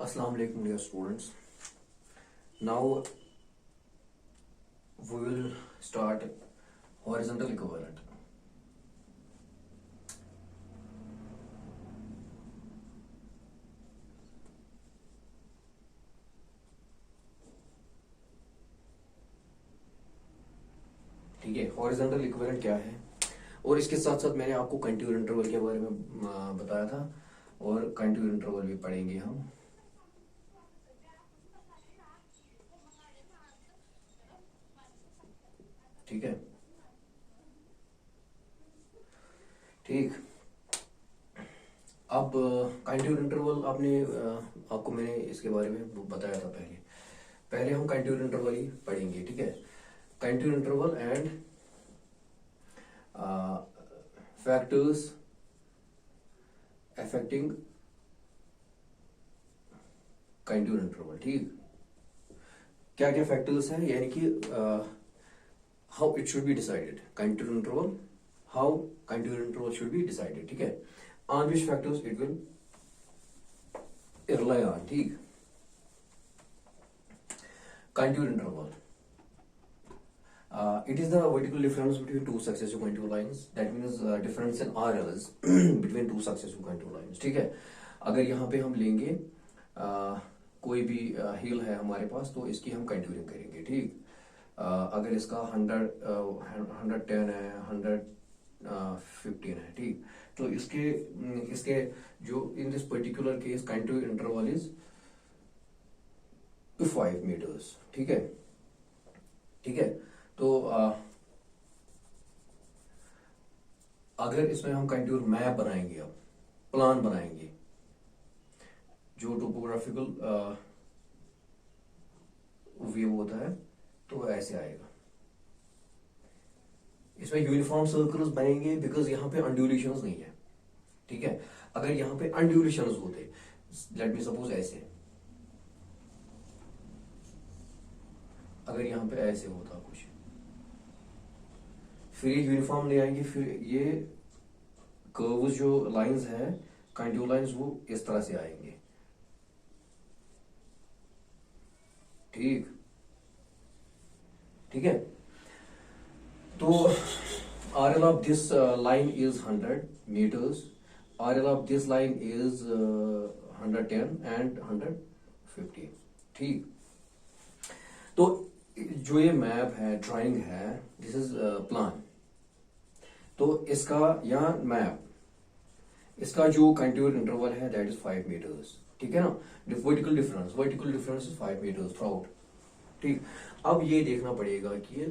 Assalamu alaikum dear students. Now we will start horizontal equivalent. ठीक है, horizontal equivalent क्या है और इसके साथ साथ मैंने आपको कंटिन्यूअस इंटरवल के बारे में बताया था और कंटिन्यूअस इंटरवल भी पढ़ेंगे हम। ठीक है, ठीक। अब कंटिन्यूअस इंटरवल आपको मैंने इसके बारे में बताया था पहले। पहले हम कंटिन्यूअस इंटरवल ही पढ़ेंगे। ठीक है, continuous interval and factors affecting continuous interval. ठीक, क्या क्या फैक्टर्स हैं, यानी कि how it should be decided continuous interval, how continuous interval should be decided. ठीक है, on which factors it will rely on. ठीक, continuous interval it is the vertical difference between two successive continuous lines. That means difference in RLs between two successive continuous lines. ठीक है, अगर यहाँ पे हम लेंगे कोई भी हिल है हमारे पास तो इसकी हम कंट्यूरिंग करेंगे। ठीक, अगर इसका 110 है, 115 है, ठीक, तो इसके जो in this particular case contouring interval is 5 metres. ठीक है, ठीक है। तो अगर इसमें हम कंट्यूर मैप बनाएंगे, अब प्लान बनाएंगे, जो टोपोग्राफिकल व्यू होता है, तो ऐसे आएगा। इसमें यूनिफॉर्म सर्कल्स बनेंगे बिकॉज यहाँ पे अनड्यूरेशंस नहीं है। ठीक है, अगर यहाँ पे अनड्यूरेशंस होते, लेट मी सपोज ऐसे, अगर यहाँ पे ऐसे होता कुछ, फिर ये यूनिफॉर्म ले आएंगे, फिर ये कर्व्स जो लाइंस हैं कंट्यूर लाइंस वो इस तरह से आएंगे। ठीक, ठीक है। तो RL of this line is 100 meters, RL of this line is 110 and 150। ठीक, तो जो ये मैप है, ड्राइंग है, दिस इज प्लान। तो इसका यहाँ मैप, इसका जो कंट्यूर इंटरवल है दैट इज 5 मीटर्स। ठीक है ना, vertical difference is 5 metres throughout. ठीक, अब ये देखना पड़ेगा कि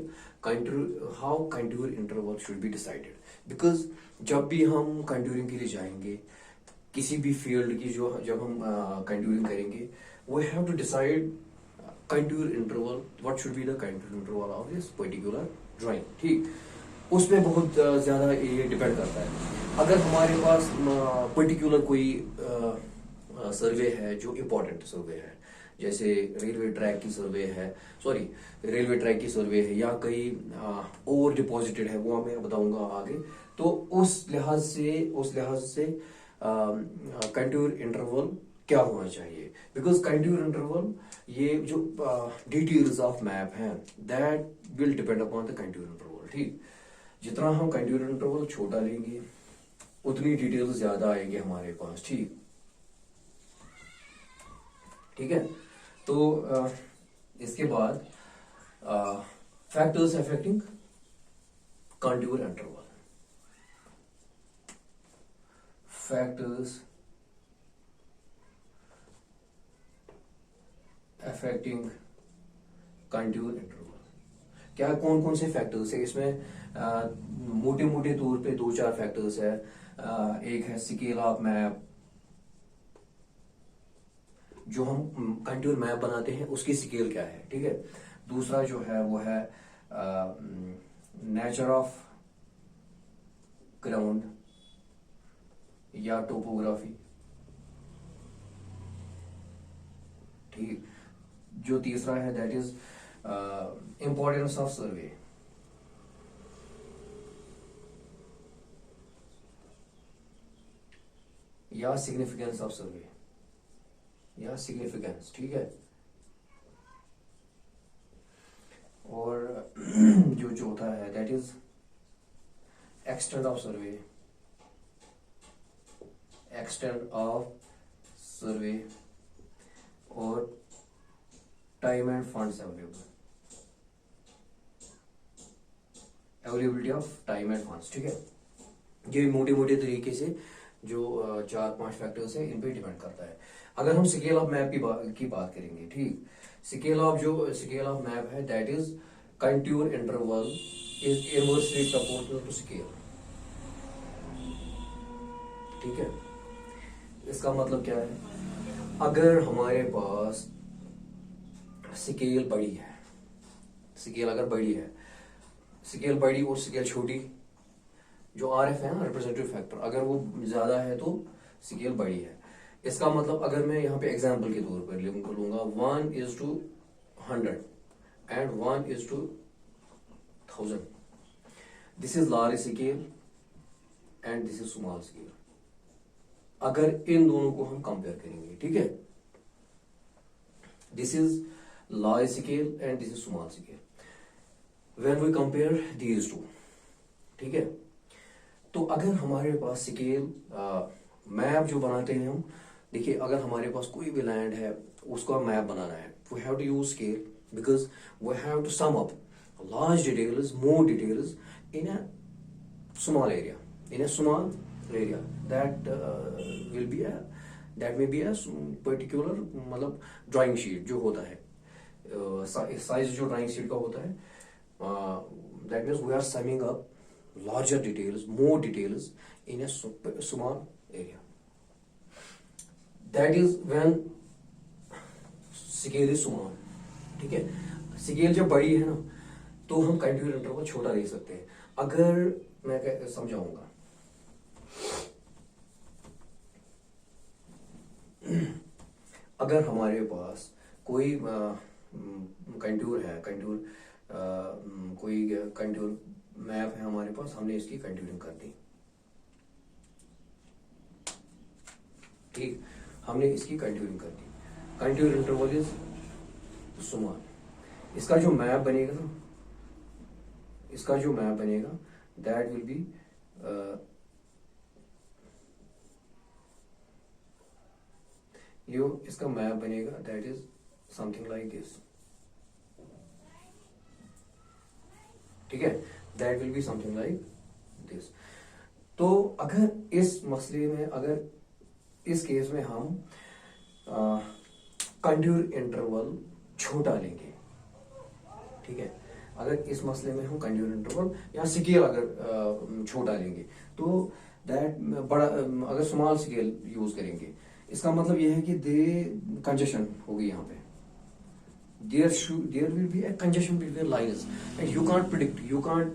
how contour interval should be decided, because जब भी हम कंट्यूरिंग के लिए जाएंगे किसी भी फील्ड की, जो जब हम कंट्यूरिंग करेंगे, we have to decide contour interval, what should be the contour interval of this particular drawing. ठीक, उसमें बहुत ज्यादा ये डिपेंड करता है। अगर हमारे पास पर्टिकुलर कोई सर्वे है जो इम्पोर्टेंट सर्वे है, जैसे रेलवे ट्रैक की सर्वे है, रेलवे ट्रैक की सर्वे है, या कहीं ओवर डिपॉजिटेड है, वो मैं बताऊंगा आगे, तो उस लिहाज से कंट्यूर इंटरवल क्या होना चाहिए, बिकॉज कंट्यूर इंटरवल, ये जो डिटेल्स ऑफ मैप हैं that will depend upon the contour interval. ठीक, जितना हम कंट्यूर इंटरवल छोटा लेंगे उतनी डिटेल्स ज्यादा आएंगे हमारे पास। ठीक, ठीक है। तो इसके बाद factors affecting contour interval, factors affecting contour interval, क्या कौन कौन से फैक्टर्स है इसमें? मोटे मोटे तौर पे 2-4 फैक्टर्स है। एक है स्केल ऑफ मैप, जो हम कंट्यूर मैप बनाते हैं उसकी स्केल क्या है। ठीक है, दूसरा जो है वो है नेचर ऑफ ग्राउंड या टोपोग्राफी। ठीक, जो तीसरा है दैट इज इंपॉर्टेंस ऑफ सर्वे, या सिग्निफिकेंस ऑफ सर्वे। या सिग्निफिकेंस, ठीक है। और जो चौथा है that is extent of survey, extent of survey और time and funds availability of time and funds, ठीक है। ये मोटे मोटे तरीके से जो 4-5 फैक्टर्स है इन पे डिपेंड करता है। अगर हम स्केल ऑफ मैप की बात करेंगे, ठीक, स्केल ऑफ मैप है that is contour interval is inversely proportional to scale, ठीक है। इसका मतलब क्या है, अगर हमारे पास स्केल बड़ी है, स्केल अगर बड़ी है, स्केल बड़ी और स्केल छोटी, जो RF है ना, रिप्रेजेंटेटिव फैक्टर, अगर वो ज्यादा है तो स्केल बड़ी है। इसका मतलब अगर मैं यहाँ पे एग्जांपल के तौर पर लूंगा 1:100 and 1:1000, this is large scale and this is small scale. अगर इन दोनों को हम कंपेयर करेंगे, ठीक है, this is large scale and this is small scale, when we compare these two, ठीक है। तो अगर हमारे पास स्केल मैप जो बनाते हैं हम, देखिए अगर हमारे पास कोई भी लैंड है उसका मैप बनाना है, we have to use scale because we have to sum up large details, more details in a small area, that will be that may be a particular, मतलब ड्राइंग शीट जो होता है, size जो drawing sheet का होता है, that means we are summing up larger details, more details in a small area. That is when scale is small, ठीक है। स्केल जब बड़ी है ना तो हम कंटिन्यूअस इंटरवल छोटा ले सकते हैं। अगर मैं समझाऊंगा, अगर हमारे पास कोई कंटूर है, कोई कंटूर मैप है हमारे पास, हमने इसकी कंट्यूरिंग कर दी, ठीक, हमने इसकी कंट्यूरिंग कर दी, कंट्यूर इंटरवल इज स्मॉल। इसका जो मैप बनेगा ना, इसका जो मैप बनेगा दैट विल बी इसका मैप बनेगा that is something like this, ठीक है, that will be something like this. तो अगर इस मसले में, अगर इस केस में हम कंट्यूर इंटरवल छोटा लेंगे, ठीक है, अगर इस मसले में हम कंट्यूर इंटरवल या स्केल अगर छोटा लेंगे तो दैट बड़ा, अगर स्मॉल स्केल यूज करेंगे, इसका मतलब यह है कि दे कंजेशन होगी यहाँ पे, there will be a congestion between lines and you can't predict, you can't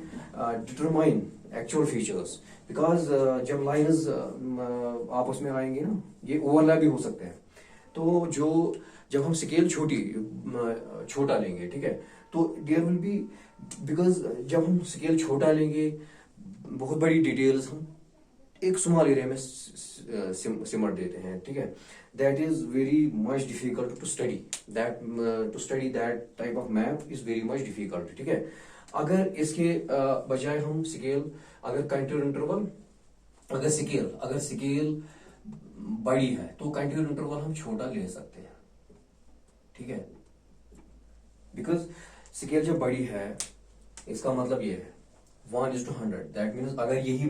determine actual features because जब lines आपस में आएंगे ना, ये ओवरलैप भी हो सकते हैं। तो जब हम स्केल छोटा लेंगे, ठीक है, तो there will be, because जब हम स्केल छोटा लेंगे, बहुत बड़ी डिटेल्स हम एक स्मॉल एरिया में सिमट देते हैं, ठीक है, that is very much difficult to study, to study that type of map is very much difficult, ठीक है। अगर इसके बजाय हम स्केल, अगर कंट्यूर इंटरवल, अगर स्केल बड़ी है तो कंट्यूर इंटरवल हम छोटा ले सकते हैं, ठीक है, बिकॉज स्केल जब बड़ी है इसका मतलब ये है 1:100, दैट मीन्स अगर इसी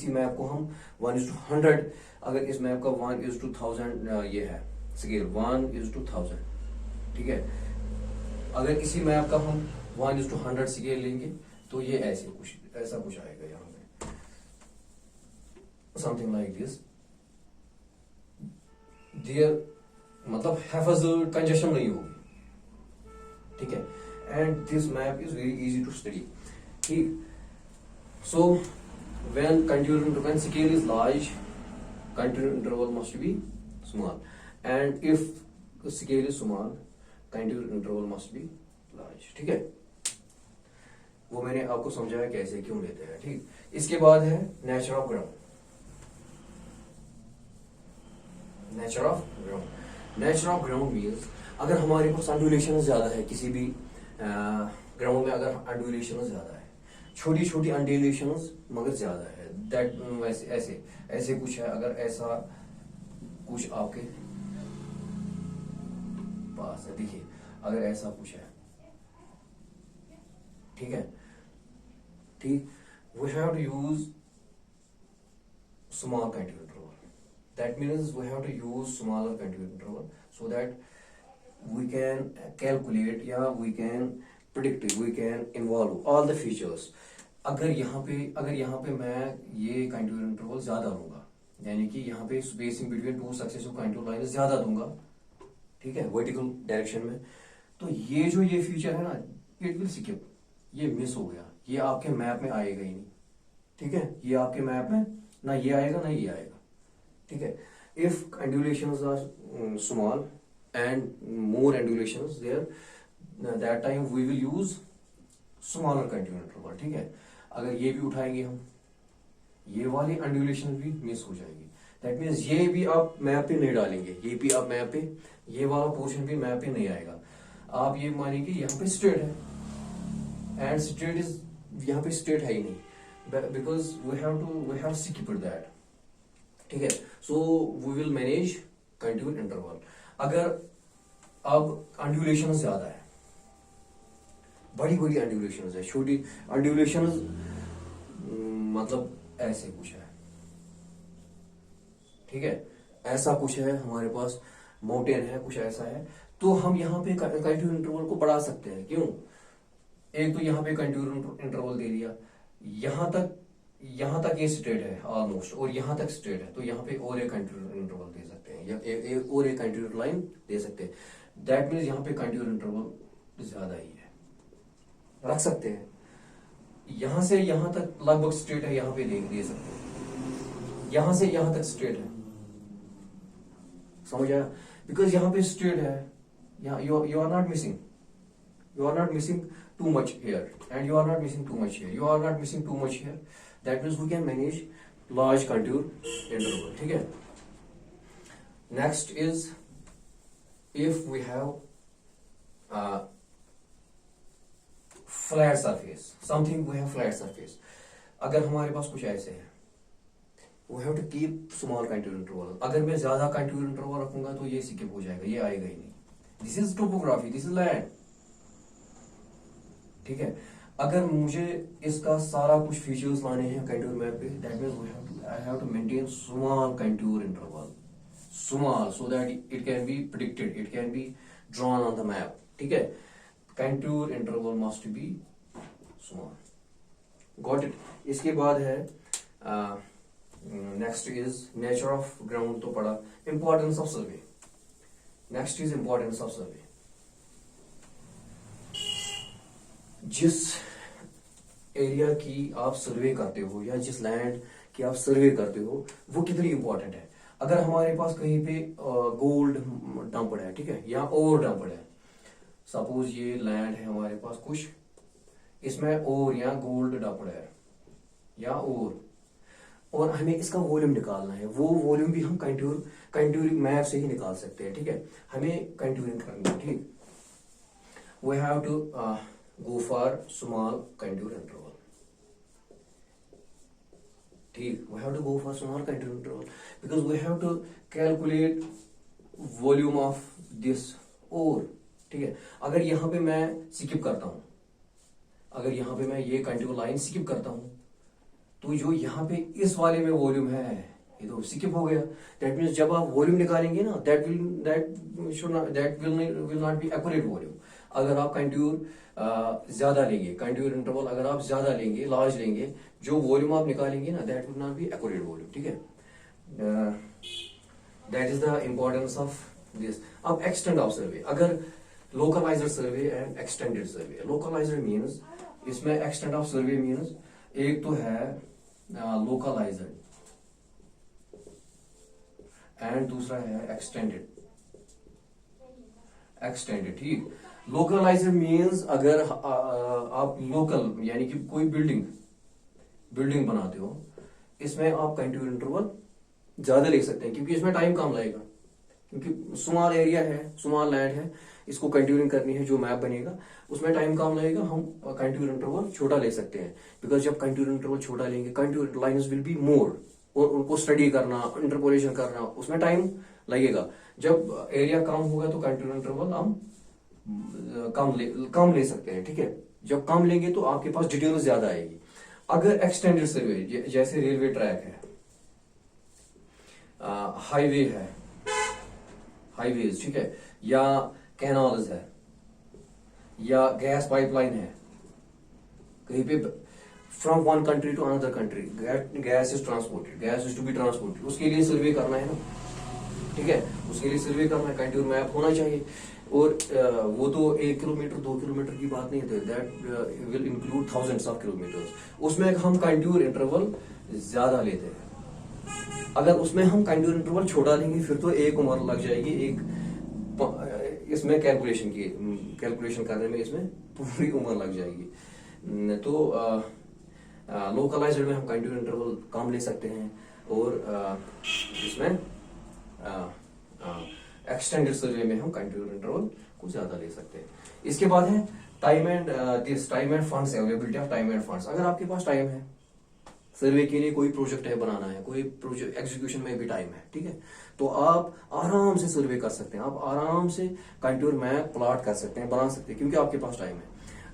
मैप को हम 1:100, अगर इस मैप का 1:1000 ये है स्केल 1:1000, ठीक है, अगर इसी मैप का हम 1:100 स्केल लेंगे तो ये ऐसा कुछ आएगा यहाँ पे, समथिंग लाइक दिस, देयर मतलब हैफाजर्ड कंजेशन नहीं होगी, ठीक है, and this map is very easy to study, ठीक। So when scale is large, contour interval must be small, and if the scale is small, contour interval must be large, ठीक है। वो मैंने आपको समझाया कैसे क्यों लेते हैं, ठीक। इसके बाद है nature of ground. Nature of ground, nature of ground means अगर हमारे पास अंडुलेशन ज्यादा है, किसी भी ग्राउंड में अगर अंडुलेशन ज्यादा है, छोटी छोटी अंडुलेशन मगर ज्यादा है, दैट वैसे ऐसे ऐसे कुछ है, अगर ऐसा कुछ आपके पास है, देखिए अगर ऐसा कुछ है, ठीक है, ठीक, we have to use small continuous interval. That means we have to use smaller continuous interval so that we can calculate या we can predict, we can involve all the features. अगर यहाँ पे मैं ये continuous interval ज्यादा लूंगा, यानी कि यहाँ पे spacing between two successive continuous lines ज्यादा दूंगा, ठीक है, वर्टिकल डायरेक्शन में, तो ये फीचर है ना, इट विल स्किप, ये मिस हो गया, ये आपके मैप में आएगा ही नहीं, ठीक है, ये आपके मैप में ना ये आएगा ना ये आएगा, ठीक है. If undulations are small and more undulations there, that time we will use smaller continuous interval, ठीक है. अगर ये भी उठाएंगे हम, ये वाली अंडुलेशन भी मिस हो जाएगी, दैट मीन्स ये भी आप मैप पे नहीं डालेंगे, ये भी आप मैप पे, ये वाला पोर्शन भी मैप पे नहीं आएगा. आप ये मानेंगे यहाँ पे स्ट्रेट है, एंड स्ट्रेट इज, यहाँ पे स्ट्रेट है ही नहीं, because we have skipped that, ठीक है. so we will manage continuous interval. अगर अब अंडुलेशन ज्यादा है, बड़ी बड़ी अंडुलेशन है, छोटी अंडुलेशन मतलब ऐसे कुछ है, ठीक है, ऐसा कुछ है हमारे पास, माउंटेन है, कुछ ऐसा है, तो हम यहाँ पे कंटिन्यूस इंटरवल को बढ़ा सकते हैं. क्यों? एक तो यहाँ पे कंटिन्यूस इंटरवल दे दिया, यहाँ तक ये स्ट्रेट है ऑलमोस्ट, और यहाँ तक स्ट्रेट है, तो यहाँ पे और एक कंटिन्यूस इंटरवल दे सकते हैं, या और एक कंटिन्यूस लाइन दे सकते हैं. दैट मीन्स यहाँ पे कंटिन्यूस इंटरवल ज्यादा ही है, रख सकते हैं. यहाँ से यहाँ तक लगभग स्ट्रेट है, यहाँ पे दे सकते हैं, यहाँ से यहाँ तक स्ट्रेट है, समझ आया? बिकॉज यहाँ पे स्ट्रेट है, you are not missing, you are not missing too much here, and you are not missing too much here, you are not missing too much here. That means we can manage large contour interval, ठीक है. Next is if we have flat surface, something we have flat surface, अगर हमारे पास कुछ ऐसे है, we have to keep small contour interval. अगर मैं ज्यादा contour interval रखूंगा तो ये स्किप हो जाएगा, ये आएगा ही नहीं. This is topography, this is land, ठीक है. अगर मुझे इसका सारा कुछ फीचर्स लाने हैं कंटूर मैप पे, that means I have to maintain small contour interval, small, so that it can be predicted, it can be drawn on the map, ठीक है. Contour interval must be small. Got it. इसके बाद है next is nature of ground, तो पढ़ा. Importance of survey, next is importance of survey. जिस area की आप सर्वे करते हो या जिस लैंड की आप सर्वे करते हो वो कितनी इंपॉर्टेंट है. अगर हमारे पास कहीं पे गोल्ड डंप्ड है, ठीक है, या ओवर डंप्ड है, सपोज ये लैंड है हमारे पास कुछ, इसमें ओर या गोल्ड डंप्ड है या और हमें इसका वॉल्यूम निकालना है, वो वॉल्यूम भी हम कंटूरिंग मैप से ही निकाल सकते हैं, ठीक है. हमें कंटूरिंग करनी है, ठीक. We have to go for small contour interval, ठीक. we have to go for small contour interval because we have to calculate volume of this ore, ठीक है. अगर यहाँ पे मैं स्किप करता हूँ, अगर यहाँ पे मैं ये कंटूर लाइन स्किप करता हूँ, तो जो यहाँ पे इस वाले में वॉल्यूम है ये तो स्किप हो गया. दैट मीन्स जब आप वॉल्यूम निकालेंगे ना, that will not be accurate volume. अगर आप कंटूर ज्यादा लेंगे, कंटूर इंटरवल अगर आप ज्यादा लेंगे, लार्ज लेंगे, जो वॉल्यूम आप निकालेंगे ना, that will not be accurate volume, ठीक है. That is the importance of this. अब एक्सटेंड ऑफ सर्वे, अगर localised survey and extended survey. Localised means, इसमें एक्सटेंड ऑफ सर्वे मीन्स एक तो है लोकलाइज्ड एंड दूसरा है एक्सटेंडेड. ठीक. लोकलाइज्ड मीन्स अगर आप लोकल यानी कि कोई बिल्डिंग बनाते हो, इसमें आप कंटिन्यूस इंटरवल ज्यादा ले सकते हैं क्योंकि इसमें टाइम कम लगेगा, क्योंकि स्मॉल एरिया है, स्मॉल लैंड है, इसको कंट्यूरिंग करनी है, जो मैप बनेगा उसमें टाइम कम लगेगा, हम कंट्यूर इंटरवल छोटा ले सकते हैं। बिकॉज जब कंट्यूर इंटरवल छोटा लेंगे, contour lines will be more, और उनको स्टडी करना, इंटरपोलेशन करना, उसमें टाइम लगेगा। जब एरिया कम होगा तो कंट्यूर इंटरवल हम कम ले सकते हैं, ठीक है। जब कम लेंगे तो आपके पास डिटेल्स ज्यादा आएगी। अगर एक्सटेंडेड सर्वे जैसे रेलवे ट्रैक है, हाईवे है, हाईवेज, ठीक है, या कैनाल्स है, या गैस पाइपलाइन है, कहीं पे from one country to another country gas is transported, gas is to be transported, उसके लिए सर्वे करना है ना, ठीक है, उसके लिए सर्वे करना है, कंट्यूर मैप होना चाहिए। और वो तो 1 किलोमीटर 2 किलोमीटर की बात नहीं है, that will include thousands of kilometres. उसमें हम कंट्यूर इंटरवल ज्यादा लेते हैं। अगर उसमें हम कंट्यूर इंटरवल छोटा लेंगे फिर तो एक उम्र लग जाएगी, इसमें कैलकुलेशन करने में इसमें पूरी उम्र लग जाएगी। तो लोकलाइज्ड में हम कंट्यूर इंटरवल कम ले सकते हैं, और इसमें एक्सटेंडेड सर्वे में हम कंट्यूर इंटरवल को ज्यादा ले सकते हैं। इसके बाद है time and funds, availability of time and funds. अगर आपके पास टाइम है, सर्वे के लिए कोई प्रोजेक्ट है बनाना है, कोई प्रोजेक्ट एग्जीक्यूशन में भी टाइम है, ठीक है, तो आप आराम से सर्वे कर सकते हैं, आप आराम से कंट्यूर मैप प्लॉट कर सकते हैं, बना सकते हैं, क्योंकि आपके पास टाइम है।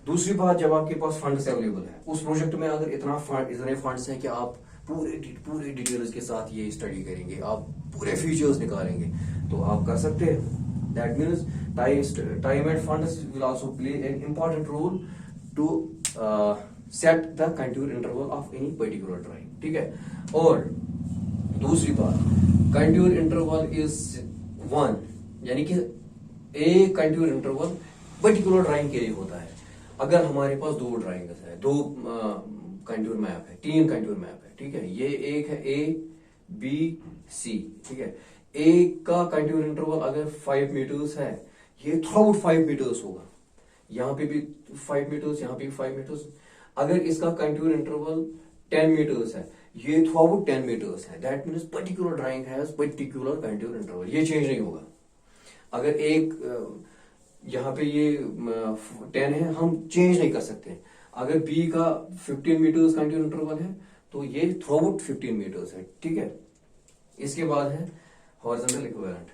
दूसरी बात, जब आपके पास फंड्स अवेलेबल है, उस प्रोजेक्ट में अगर इतने फंड्स हैं कि आप पूरे डिटेल्स के साथ ये स्टडी करेंगे, आप पूरे फीचर्स निकालेंगे, तो आप कर सकते हैं। That means time and funds will also play an important role to set the contour interval of any particular drawing, ठीक है। और दूसरी बात, कंट्यूर इंटरवल इज वन, यानी कि एक कंट्यूर इंटरवल पर्टिकुलर ड्राइंग के लिए होता है। अगर हमारे पास 2 ड्राइंग है, 2 कंट्यूर मैप है, 3 कंट्यूर मैप है, ठीक है, ये एक है A B C, ठीक है, ए का कंट्यूर इंटरवल अगर 5 मीटर्स है, ये थ्रू आउट 5 मीटर्स होगा, यहाँ पे भी 5 मीटर्स, यहाँ पे भी 5 मीटर्स। अगर इसका कंट्यूर इंटरवल 10 मीटर्स है, ये थ्रू आउट 10 मीटर्स है। That means particular drawing has particular contour interval, ये चेंज नहीं होगा। अगर एक यहाँ पे ये 10 है, हम चेंज नहीं कर सकते। अगर बी का 15 मीटर्स कंट्यूर इंटरवल है, तो ये थ्रू आउट 15 मीटर्स है, ठीक है। इसके बाद है हॉरिजॉन्टल इक्विवेलेंट,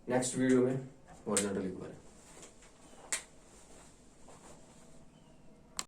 नेक्स्ट वीडियो में हॉरिजॉन्टल इक्विवेलेंट।